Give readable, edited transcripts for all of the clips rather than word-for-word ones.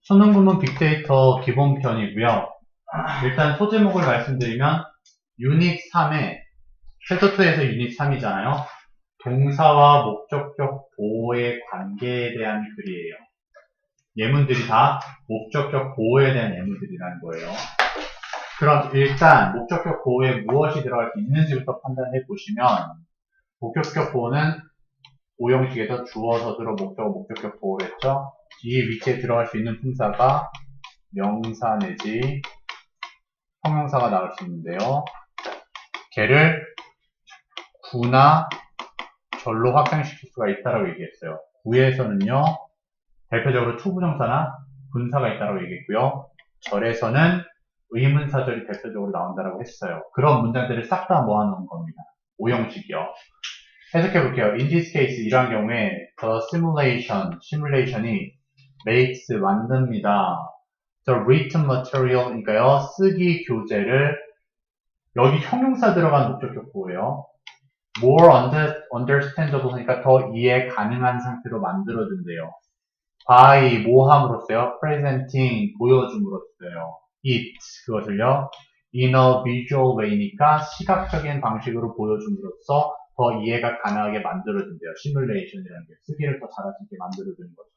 수능 구문 빅데이터 기본편이고요. 일단 소제목을 말씀드리면 유닛 3에 챕터2에서 유닛 3이잖아요. 동사와 목적격 보호의 관계에 대한 글이에요. 예문들이 다 목적격 보호에 대한 예문들이라는 거예요. 그럼 일단 목적격 보호에 무엇이 들어갈 수 있는지부터 판단해 보시면 목적격 보호는 오형식에서 주어, 서술어, 목적어, 목적격 보호를 했죠. 이 위치에 들어갈 수 있는 품사가 명사 내지 형용사가 나올 수 있는데요. 걔를 구나 절로 확장시킬 수가 있다고 얘기했어요. 구에서는요, 대표적으로 투부정사나 분사가 있다고 얘기했고요. 절에서는 의문사절이 대표적으로 나온다고 했어요. 그런 문장들을 싹 다 모아놓은 겁니다. 오형식이요. 해석해 볼게요. In this case, 이러한 경우에 the simulation이 makes, 만듭니다. The written material이니까요. 쓰기 교재를 여기 형용사 들어간 목적격 보호예요. more understandable 하니까 더 이해 가능한 상태로 만들어준대요. by 뭐 함으로써요? presenting 보여줌으로써요. it 그것을요. in a visual way니까 시각적인 방식으로 보여줌으로써 더 이해가 가능하게 만들어준대요. 시뮬레이션이라는 게 쓰기를 더 잘할 수 있게 만들어주는 거죠.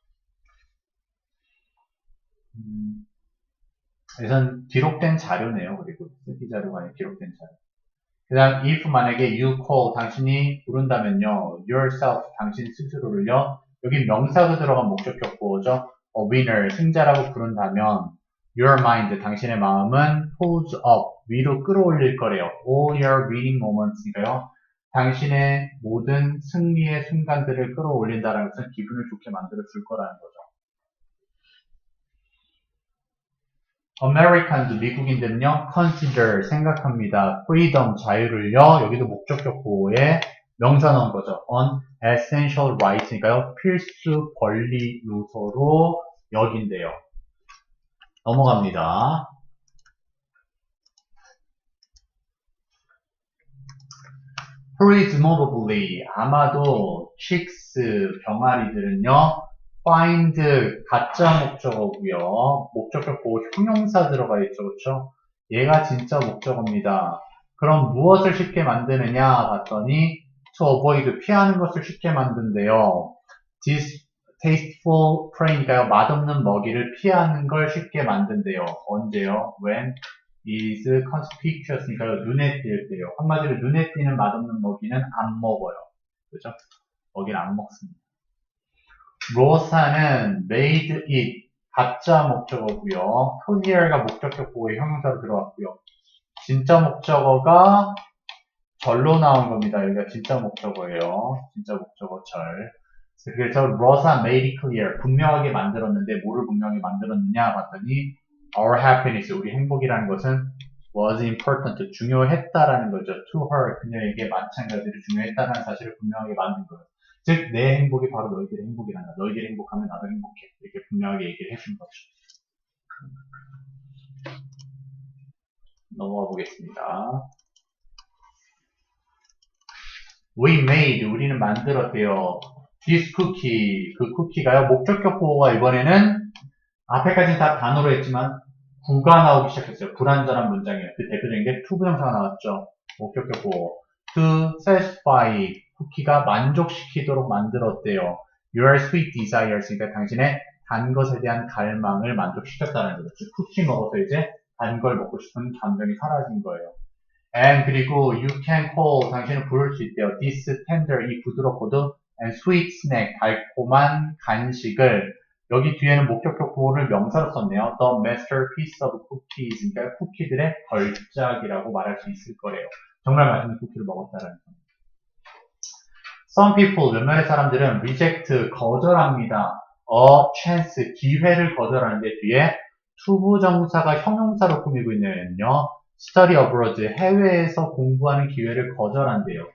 우선 기록된 자료네요. 그리고 쓰기 자료가 아니라 기록된 자료. 그 다음 if 만약에 you call 당신이 부른다면요. yourself 당신 스스로를요. 여기 명사가 들어간 목적격 보호죠. a winner 승자라고 부른다면 your mind 당신의 마음은 pulls up 위로 끌어올릴 거래요. all your winning moments니까요. 당신의 모든 승리의 순간들을 끌어올린다라는 것은 기분을 좋게 만들어 줄 거라는 거죠. Americans, 미국인들은요, consider, 생각합니다. freedom, 자유를요, 여기도 목적격 보호에 명사 넣은 거죠. on essential rights니까요, 필수 권리 요소로 여긴대요. 넘어갑니다. presumably, 아마도 chicks, 병아리들은요, find, 가짜 목적어고요. 목적격 보호 형용사 들어가 있죠. 그렇죠? 얘가 진짜 목적어입니다. 그럼 무엇을 쉽게 만드느냐 봤더니 to avoid, 피하는 것을 쉽게 만든대요. distasteful prey니까요. 맛없는 먹이를 피하는 걸 쉽게 만든대요. 언제요? when is conspicuous니까요. 눈에 띌 때요. 한마디로 눈에 띄는 맛없는 먹이는 안 먹어요. 그죠? 먹이를 안 먹습니다. 로사는 made it, 가짜 목적어고요. clear가 목적격 보호의 형용사로 들어왔고요. 진짜 목적어가 절로 나온 겁니다. 여기가 진짜 목적어예요. 진짜 목적어 절. 그래서 로사 made it clear, 분명하게 만들었는데 뭐를 분명하게 만들었느냐 봤더니 our happiness, 우리 행복이라는 것은 was important, 중요했다라는 거죠. to her, 그녀에게 마찬가지로 중요했다라는 사실을 분명하게 만든 거예요. 즉, 내 행복이 바로 너희들의 행복이란다. 너희들이 행복하면 나도 행복해. 이렇게 분명하게 얘기를 해준 거죠. 넘어가 보겠습니다. We made, 우리는 만들었대요. This cookie, 그 쿠키가요. 목적격 보호가 이번에는 앞에까지는 다 단어로 했지만 구가 나오기 시작했어요. 불완전한 문장이에요. 그 대표적인 게 to 부정사가 나왔죠. 목적격 보호. To satisfy, 쿠키가 만족시키도록 만들었대요. Your sweet desires, 그러니까 당신의 단 것에 대한 갈망을 만족시켰다는 거죠. 즉, 쿠키 먹어서 이제 단 걸 먹고 싶은 감정이 사라진 거예요. And 그리고 you can call, 당신은 부를 수 있대요. This tender, 이 부드럽고도 and sweet snack, 달콤한 간식을, 여기 뒤에는 목적격 보호를 명사로 썼네요. The masterpiece of cookies, 그러니까 쿠키들의 걸작이라고 말할 수 있을 거래요. 정말 맛있는 쿠키를 먹었다라는 겁니다. Some people, 몇몇의 사람들은 reject, 거절합니다. A chance, 기회를 거절하는데 뒤에 투부정사가 형용사로 꾸미고 있네요. study abroad, 해외에서 공부하는 기회를 거절한대요.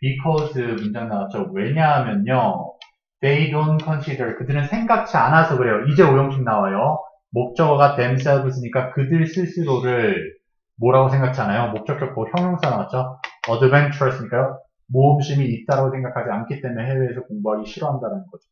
because 문장 나왔죠. 왜냐하면요. they don't consider, 그들은 생각지 않아서 그래요. 이제 오형식 나와요. 목적어가 themselves니까 그들 스스로를 뭐라고 생각지 않아요? 목적격 보호 형용사 나왔죠. adventurous니까요. 모험심이 있다고 생각하지 않기 때문에 해외에서 공부하기 싫어한다는 거죠.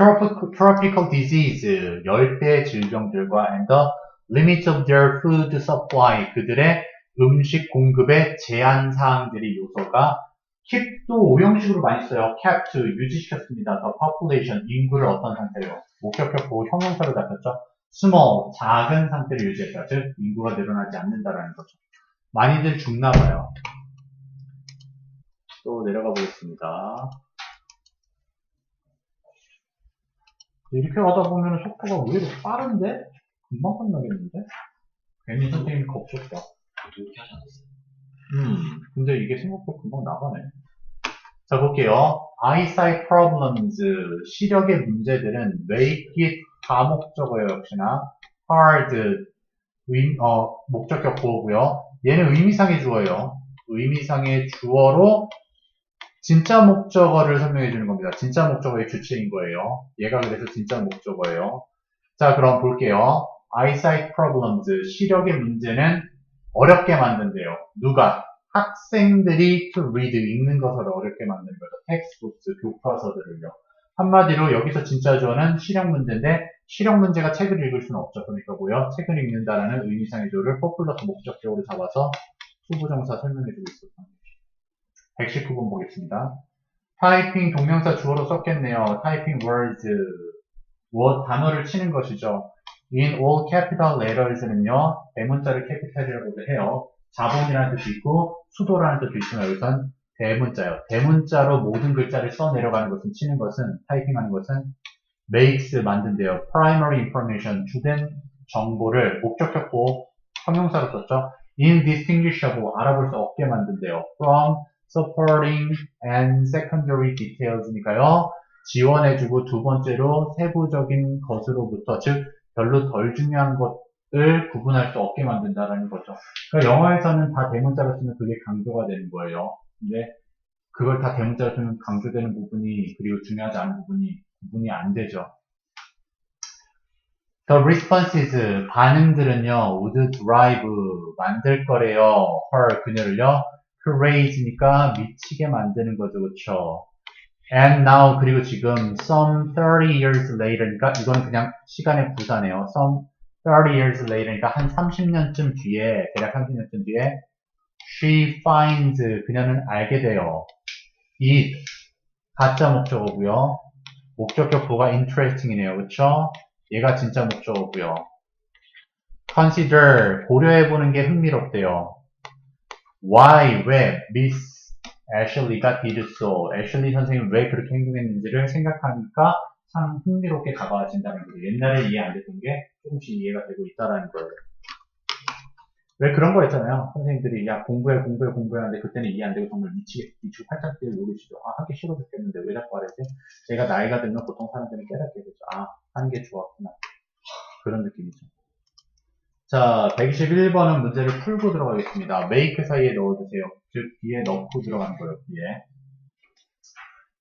tropical disease, 열대 질병들과 and the limits of their food supply, 그들의 음식 공급의 제한 사항들이 요소가 keep도 오형식으로 많이 써요. kept, 유지시켰습니다. the population, 인구를 어떤 상태로 목적격 보호 형용사로 잡혔죠. small, 작은 상태를 유지했다. 즉 인구가 늘어나지 않는다라는 거죠. 많이들 죽나 봐요. 또 내려가 보겠습니다. 이렇게 가다 보면 속도가 왜 이렇게 빠른데? 금방 끝나겠는데? 괜히 선생님이 겁줬다. 이렇게 하지 않았어요? 근데 이게 생각보다 금방 나가네. 자, 볼게요. eyesight problems, 시력의 문제들은 make it 다목적어예요, 역시나. hard, 목적격 보호고요. 얘는 의미상의 주어예요. 의미상의 주어로 진짜 목적어를 설명해 주는 겁니다. 진짜 목적어의 주체인 거예요. 얘가 그래서 진짜 목적어예요. 자, 그럼 볼게요. eyesight problems, 시력의 문제는 어렵게 만든대요. 누가? 학생들이 to read, 읽는 것을 어렵게 만드는 거죠. 텍스트북스, 교과서들을요. 한마디로 여기서 진짜 주어는 시력 문제인데 시력 문제가 책을 읽을 수는 없죠. 그러니까 뭐요? 책을 읽는다라는 의미상의 주어를 for 플러스 목적격으로 잡아서 후보정사 설명해주고 있었습니다. 119번 보겠습니다. 타이핑 동명사 주어로 썼겠네요. 타이핑 words, 단어를 치는 것이죠. in all capital letters는요, 대문자를 캐피탈이라고도 해요. 자본이라는 뜻도 있고, 수도라는 뜻도 있지만 여기선 대문자요. 대문자로 모든 글자를 써 내려가는 것은, 치는 것은, 타이핑하는 것은 makes 만든대요. primary information, 주된 정보를 목적격 보호 형용사로 썼죠. indistinguishable, 알아볼 수 없게 만든대요. from supporting and secondary details니까요. 지원해주고 두 번째로 세부적인 것으로부터, 즉 별로 덜 중요한 것을 구분할 수 없게 만든다라는 거죠. 그러니까 영어에서는 다 대문자로 쓰면 그게 강조가 되는 거예요. 근데 그걸 다 대문자로 쓰면 강조되는 부분이, 그리고 중요하지 않은 부분이 구분이 안 되죠. The responses, 반응들은요, would drive, 만들 거래요. her, 그녀를요, crazy니까 미치게 만드는 거죠, 그쵸? And now, 그리고 지금 some 30 years later니까 이거는 그냥 시간의 부사네요. some 30 years later니까 한 30년쯤 뒤에, 대략 30년쯤 뒤에 she finds, 그녀는 알게 돼요. it, 가짜 목적어고요. 목적격 보가 interesting이네요. 그쵸? 얘가 진짜 목적어고요. consider, 고려해보는 게 흥미롭대요. why, 왜, Miss 애슐리가 did so. 애슐리 선생님이 왜 그렇게 행동했는지를 생각하니까 참 흥미롭게 다가와진다는 거예요. 옛날에 이해 안 됐던 게 조금씩 이해가 되고 있다라는 거예요. 왜 그런 거 있잖아요. 선생님들이 야 공부해 하는데 그때는 이해 안 되고 정말 미치고 팔짱 뛰고 노리시죠. 아 하기 싫어 죽겠는데 왜 자꾸 하랬지? 제가 나이가 들면 보통 사람들은 깨닫게 되죠. 아 하는 게 좋았구나. 그런 느낌이죠. 자, 121번은 문제를 풀고 들어가겠습니다. make 사이에 넣어주세요. 즉, 뒤에 넣고 들어가는 거예요, 뒤에.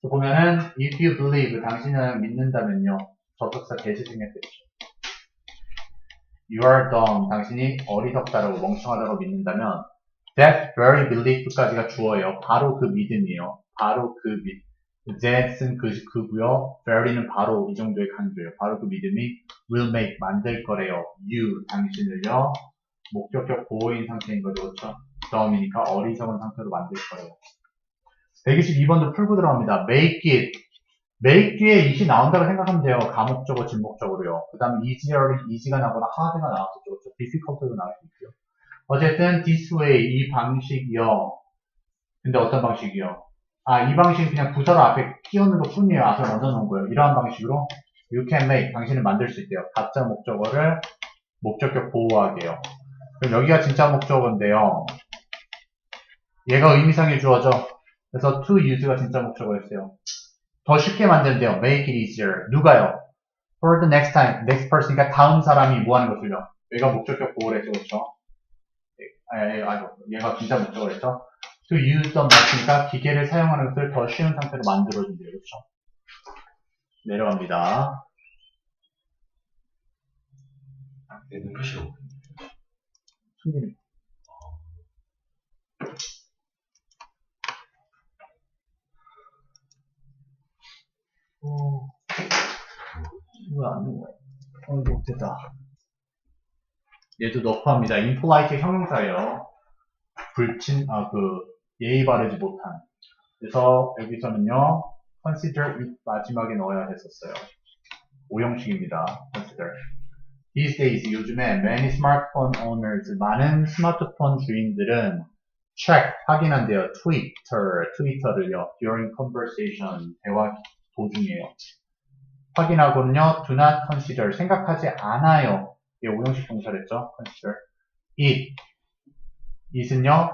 보면은, if you believe, 당신은 믿는다면요. 접속사 대시 생략됐죠. you are dumb, 당신이 어리석다라고 멍청하다고 믿는다면, that very belief까지가 주어예요. 바로 그 믿음이에요. 바로 그 that은 그고요. very는 바로 이 정도의 강조예요. 바로 그 믿음이 will make, 만들 거래요. you, 당신을요. 목적격 보호인 상태인 거죠. 그렇죠? dumb이니까 어리석은 상태로 만들 거예요. 122번도 풀고 들어갑니다. make it. make 뒤에 it이 나온다고 생각하면 돼요. 가목적어, 진목적으로요. 그 다음에 easy가 나거나 hard가 나왔었죠. 그렇죠? difficult도 나올 수 있고요. 어쨌든 this way, 이 방식이요. 근데 어떤 방식이요? 이 방식은 그냥 부사로 앞에 끼우는 것 뿐이에요. 앞에 먼저 놓은 거예요. 이러한 방식으로 you can make, 당신은 만들 수 있대요. 가짜 목적어를 목적격 보호하게요. 그럼 여기가 진짜 목적어인데요. 얘가 의미상의 주어죠. 그래서 to use가 진짜 목적어였어요. 더 쉽게 만드는데요. make it easier. 누가요? for the next time, next person이니까 다음 사람이 뭐 하는 것을요? 얘가 목적격 보호를 했죠. 그렇죠? 얘가 진짜 목적어였죠. to use the mach이니까 기계를 사용하는 것을 더 쉬운 상태로 만들어준대요. 그렇죠? 내려갑니다. 얘는 표시로. 숨기는. 안 되는 거야? 이거 됐다. 얘도 너프합니다. impolite 형용사예요. 예의 바르지 못한. 그래서 여기서는요, consider it 마지막에 넣어야 했었어요. 오형식입니다. consider. These days, 요즘에 many smartphone owners, 많은 스마트폰 주인들은 check, 확인한대요. 트위터를요. during conversation, 대화 도중이에요. 확인하고는요, do not consider, 생각하지 않아요. 이게 오형식 동사랬죠. consider. it은요,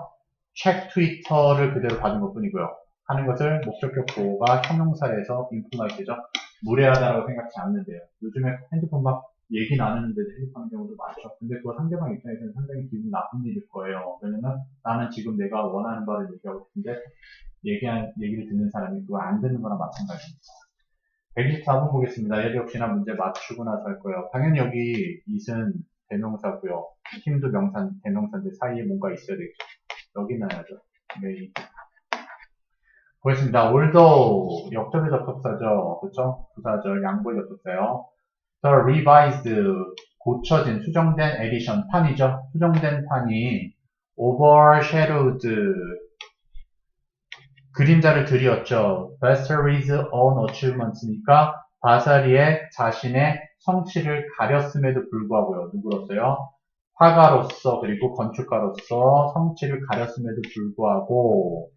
check 트위터를 그대로 받은 것 뿐이고요. 하는 것을 목적격 보호가 형용사에서 impolite죠. 무례하다라고 생각지 않는데요. 요즘에 핸드폰 막 얘기 나누는데도 핸드폰 하는 경우도 많죠. 근데 그거 상대방 입장에서는 상당히 기분 나쁜 일일 거예요. 왜냐면 나는 지금 내가 원하는 바를 얘기하고 싶은데 얘기를 듣는 사람이 그걸 안 듣는 거랑 마찬가지입니다. 124번 보겠습니다. 얘도 역시나 문제 맞추고 나서 할 거예요. 당연히 여기 it은 대명사고요. 힘도 대명사인데 사이에 뭔가 있어야 되겠죠. 여기 나야죠. 메이. 보겠습니다. although 역접의 접속사죠. 그쵸? 부사절, 양보의 접속사요. The revised, 고쳐진, 수정된 edition, 판이죠. 수정된 판이 overshadowed, 그림자를 들이었죠. Basary's own achievements니까 바사리의 자신의 성취를 가렸음에도 불구하고요. 누구로서요? 화가로서 그리고 건축가로서 성취를 가렸음에도 불구하고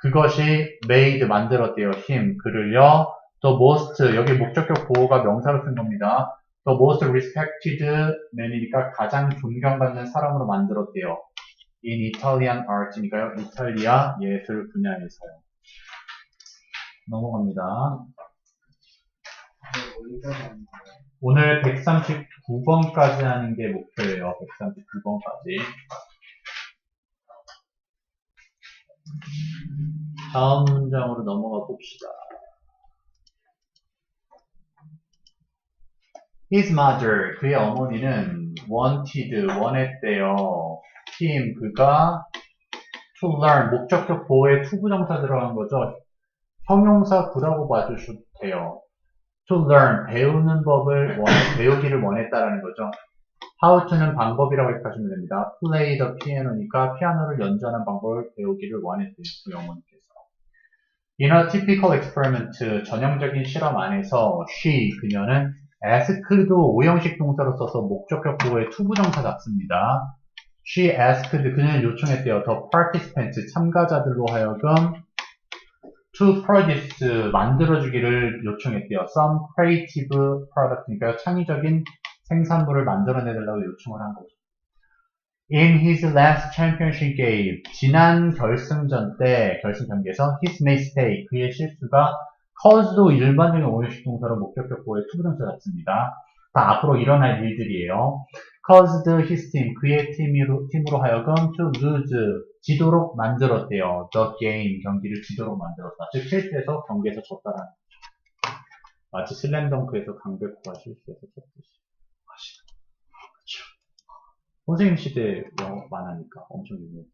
그것이 made 만들었대요. 그를요. The most, 여기 목적격 보호가 명사로 쓴 겁니다. The most respected man이니까 가장 존경받는 사람으로 만들었대요. In Italian art니까요. 이탈리아 예술 분야에서요. 넘어갑니다. 오늘 139번까지 하는 게 목표예요. 139번까지. 다음 문장으로 넘어가 봅시다. His mother, 그의 어머니는 원했대요. 그가 to learn, 목적격 보호에 투부정사 들어간 거죠. 형용사 구라고 봐주셔도 돼요. to learn, 배우는 법을 배우기를 원했다라는 거죠. how to는 방법이라고 생각하시면 됩니다. play the piano니까 피아노를 연주하는 방법을 배우기를 원했대요. 그 어머니께서. In a typical experiment, 전형적인 실험 안에서 그녀는 ask도 오형식 동사로 써서 목적격 보호에 투부정사 잡습니다. She asked, 그녀는 요청했대요. The participants, 참가자들로 하여금 to produce, 만들어주기를 요청했대요. Some creative product니까요. 창의적인 생산물을 만들어내달라고 요청을 한 거죠. In his last championship game, 지난 결승 경기에서 his mistake, 그의 실수가 cause도 일반적인 오형식 동사로 목적격 보호에 투부정사 잡습니다. 다 앞으로 일어날 일들이에요. caused his team, 그의 팀으로 하여금 to lose, 지도록 만들었대요. the game, 경기를 지도록 만들었다. 즉 실수해서 경기에서 졌다라는 거죠. 마치 슬램덩크에서 강백호가 실수해서 졌듯이. 그렇죠. 선생님 시대 영어 만화니까 엄청 유명해요.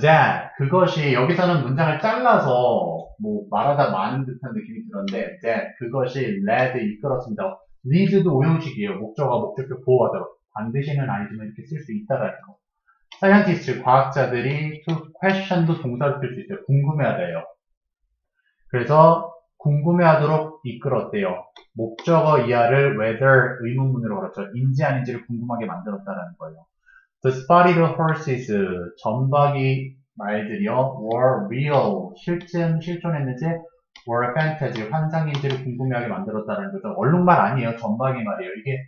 that, 그것이, 여기서는 문장을 잘라서 말하다 많은 듯한 느낌이 들었는데 that, 그것이 led, 이끌었습니다. lead도 오형식이에요. 목적격 보호하도록. 반드시는 아니지만 이렇게 쓸 수 있다라는 거. scientist, 과학자들이 to question도 동사로 쓸 수 있어요. 궁금해하다예요. 그래서 궁금해하도록 이끌었대요. 목적어 이하를 whether 의문문으로 걸었죠. 인지 아닌지를 궁금하게 만들었다라는 거예요. The spotted horses, 전박이 말들이요. were real, 실존했는지 were fantasy, 환상인지를 궁금해하게 만들었다는 거죠. 얼룩말 아니에요. 전박이 말이에요. 이게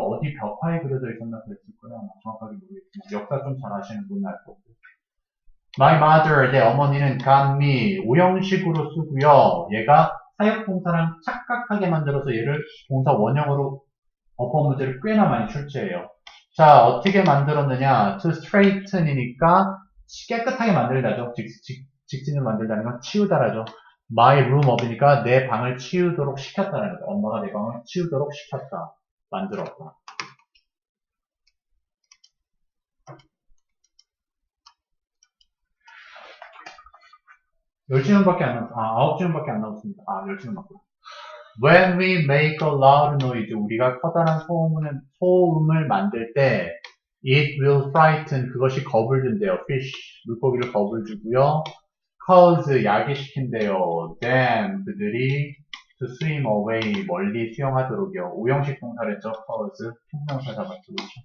어디 벽화에 그려져 있었나 그랬을 거예요. 정확하게 모르겠지만 역사 좀 잘 아시는 분은 알 거고. My mother, 내 어머니는 got me, 오형식으로 쓰고요. 얘가 사역동사랑 착각하게 만들어서 얘를 동사 원형으로 어법 문제를 꽤나 많이 출제해요. 자, 어떻게 만들었느냐? to straighten이니까 깨끗하게 만들다죠. 직진으로 만들다는 건 치우다라죠. my room up이니까 내 방을 치우도록 시켰다는 거죠. 엄마가 내 방을 치우도록 시켰다. 만들었다. 10질문밖에 안 남았, 9질문밖에 안 남았습니다. 10질문 맞구나. When we make a loud noise, 우리가 커다란 소음을 만들 때, it will frighten, 그것이 겁을 준대요. fish, 물고기를 겁을 주고요. cause, 야기시킨대요. them, 그들이 to swim away, 멀리 수영하도록요. 오형식 동사를 했죠. cause, 통명사 잡았죠. 그렇죠?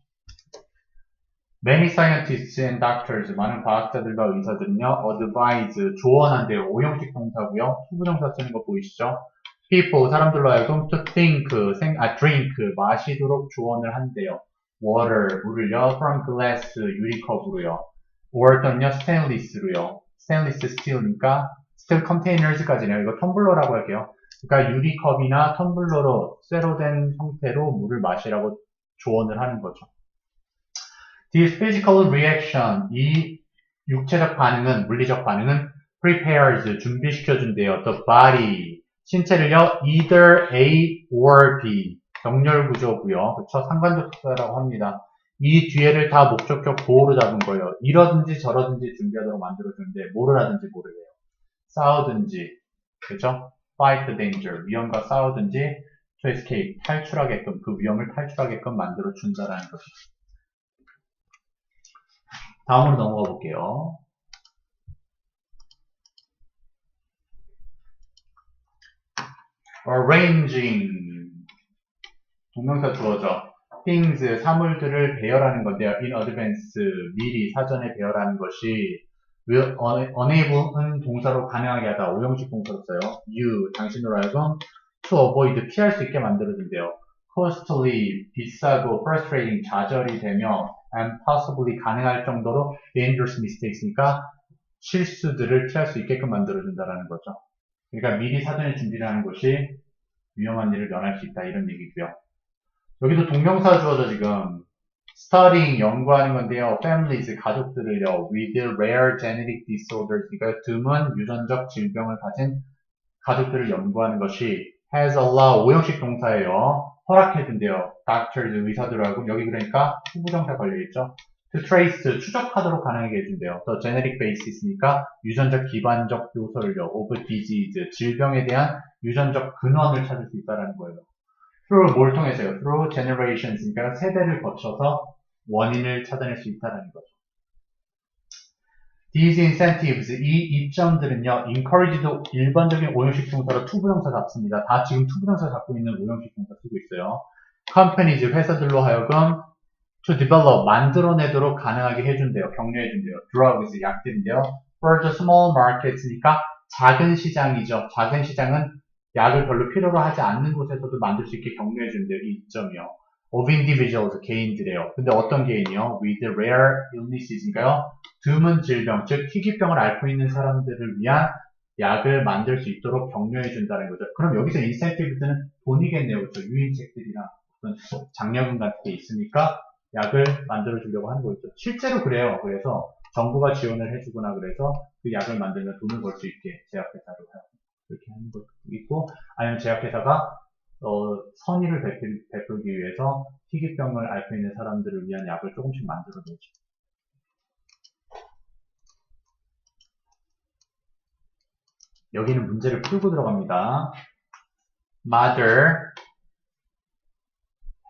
Many scientists and doctors, 많은 과학자들과 의사들은요, advise, 조언한대요. 오형식 동사고요. 투부정사 쓰는 거 보이시죠? People, 사람들로 하여금 to think, drink, 마시도록 조언을 한대요. Water, 물을요, from glass, 유리컵으로요. or 또는요, stainless로요. stainless steel니까 steel containers까지네요. 이거 텀블러라고 할게요. 그러니까 유리컵이나 텀블러로 쇠로 된 형태로 물을 마시라고 조언을 하는 거죠. This physical reaction, 이 육체적 반응은, 물리적 반응은 prepares, 준비시켜준대요. The body, 신체를요, either A or B, 병렬 구조고요. 그쵸? 상관적 수사라고 합니다. 이 뒤에를 다 목적격 보호로 잡은 거예요. 이러든지 저러든지 준비하도록 만들어주는데 뭐를 하든지 모르게요. 싸우든지, 그죠? fight the danger, 위험과 싸우든지 to escape, 탈출하게끔, 그 위험을 탈출하게끔 만들어준다라는 거죠. 다음으로 넘어가 볼게요. arranging, 동명사 주어져. things, 사물들을 배열하는 건데요. in advance, 미리 사전에 배열하는 것이 will enable은 동사로 가능하게 하다. 오형식 동사로 써요. you, 당신으로 하여금 to avoid, 피할 수 있게 만들어준대요. costly, 비싸고 frustrating, 좌절이 되며 and possibly, 가능할 정도로 dangerous mistakes니까 실수들을 피할 수 있게끔 만들어준다라는 거죠. 그러니까 미리 사전에 준비를 하는 것이 위험한 일을 면할 수 있다, 이런 얘기고요. 여기도 동명사 주어져 지금 studying, 연구하는 건데요. families, 가족들을요. with rare genetic disorders, 그러니까 드문 유전적 질병을 가진 가족들을 연구하는 것이 has allowed, 오형식 동사예요. 허락해준대요. doctors, 의사들하고, 여기 그러니까 후부정사 걸려있죠. to trace, 추적하도록 가능하게 해준대요. the genetic basis니까 유전적 기반적 요소를요. of disease, 질병에 대한 유전적 근원을 찾을 수 있다는 거예요. through, 뭘 통해서요? through generations, 그러니까 세대를 거쳐서 원인을 찾아낼 수 있다는 거죠. These incentives, 이 이점들은요, encourage도 일반적인 오형식 동사로 투부정사 잡습니다. 다 지금 투부정사 잡고 있는 오형식 동사 쓰고 있어요. companies, 회사들로 하여금 to develop, 만들어내도록 가능하게 해준대요. 격려해준대요. drugs, 약들인데요. for the small markets니까 작은 시장이죠. 작은 시장은 약을 별로 필요로 하지 않는 곳에서도 만들 수 있게 격려해준대요. 이 이점이요. of individuals, 개인들이에요. 근데 어떤 개인이요? with rare illness니까요. 드문 질병, 즉 희귀병을 앓고 있는 사람들을 위한 약을 만들 수 있도록 격려해준다는 거죠. 그럼 여기서 인센티브는 돈이겠네요. 그렇죠? 유인책들이나 어떤 장려금 같은 게 있으니까 약을 만들어주려고 하는 거죠. 실제로 그래요. 그래서 정부가 지원을 해주거나 그래서 그 약을 만들면 돈을 벌 수 있게 제약회사로 그렇게 하는 것도 있고, 아니면 제약회사가 선의를 베풀기 위해서 희귀병을 앓고 있는 사람들을 위한 약을 조금씩 만들어내죠. 여기는 문제를 풀고 들어갑니다. Mother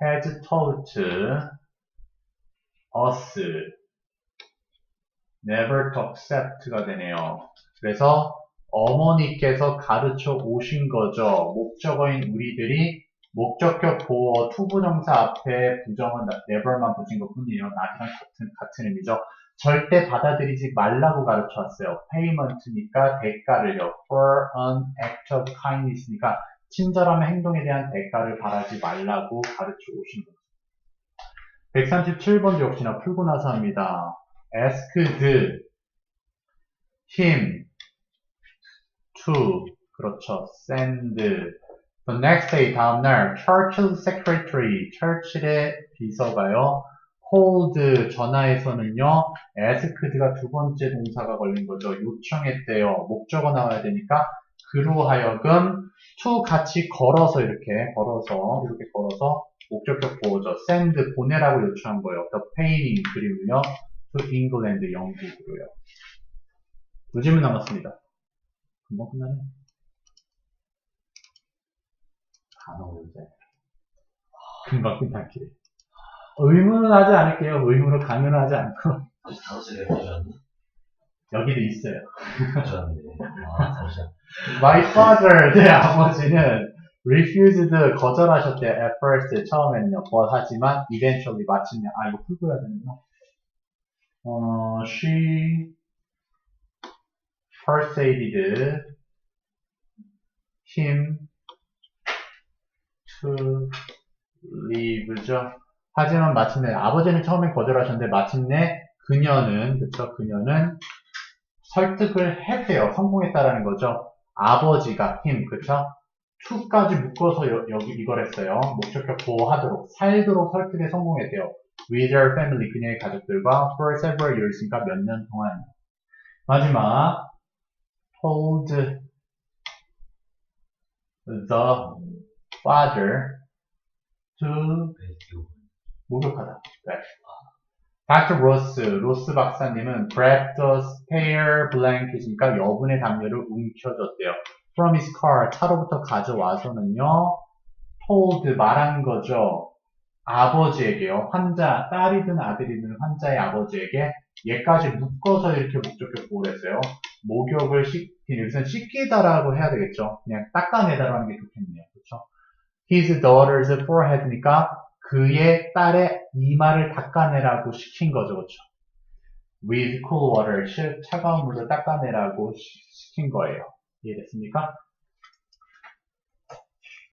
has taught us never to accept가 되네요. 그래서 어머니께서 가르쳐 오신 거죠. 목적어인 우리들이 목적격 보어 투부정사 앞에 부정은 never만 붙인 것 뿐이에요. not이랑 같은 의미죠. 절대 받아들이지 말라고 가르쳐 왔어요. payment니까 대가를요. for an act of kindness니까 친절한 행동에 대한 대가를 바라지 말라고 가르쳐 오신 거죠. 137번도 역시나 풀고 나서 합니다. asked him to, 그렇죠. send the next day, 다음날 Churchill secretary, 철칠의 비서가요. called, 전화에서는요. asked가 두 번째 동사가 걸린 거죠. 요청했대요. 목적어 나와야 되니까 그로 하여금 to 같이 걸어서 이렇게 걸어서 목적격 보호죠. send, 보내라고 요청한 거예요. the painting, 그림을요. to England, 영국으로요. 두 질문 남았습니다. 금방 끝나네. 단어 오자. 금방 끝나기래. 의문은 하지 않을게요. 의문으로 강요는 하지 않고. 아직 다섯 개 보셨나? 여기도 있어요. 보셨는데. 아, 잠시만. My father, 내 아버지는 refused, 거절하셨대요. At first, 처음에는요. But 하지만 eventually, 마침내. 아, 이거 풀고 해야 되는구나. She persuaded him to leave죠. 하지만 마침내, 아버지는 처음에 거절하셨는데, 마침내 그녀는, 그쵸? 그녀는 설득을 했대요. 성공했다라는 거죠. 아버지가, him, 그쵸? to까지 묶어서 여기 이걸 했어요. 목적격 보호하도록, 살도록 설득에 성공했대요. With her family, 그녀의 가족들과 for several years, 그러니까 몇 년 동안. 마지막, told the father to 목욕하다. 네. Dr. 로스 박사님은 grab the spare blanket이니까 여분의 담요를 움켜줬대요. From his car, 차로부터 가져와서는요, told, 말한 거죠. 아버지에게요. 환자, 딸이든 아들이든 환자의 아버지에게 얘까지 묶어서 이렇게 목적격 보호를 했어요. 목욕을 여기서는 씻기다라고 해야 되겠죠. 그냥 닦아내다라는 게 좋겠네요. 그렇죠? His daughter's forehead니까 그의 딸의 이마를 닦아내라고 시킨 거죠. 그렇죠? With cool water, 차가운 물로 닦아내라고 시킨 거예요. 이해됐습니까?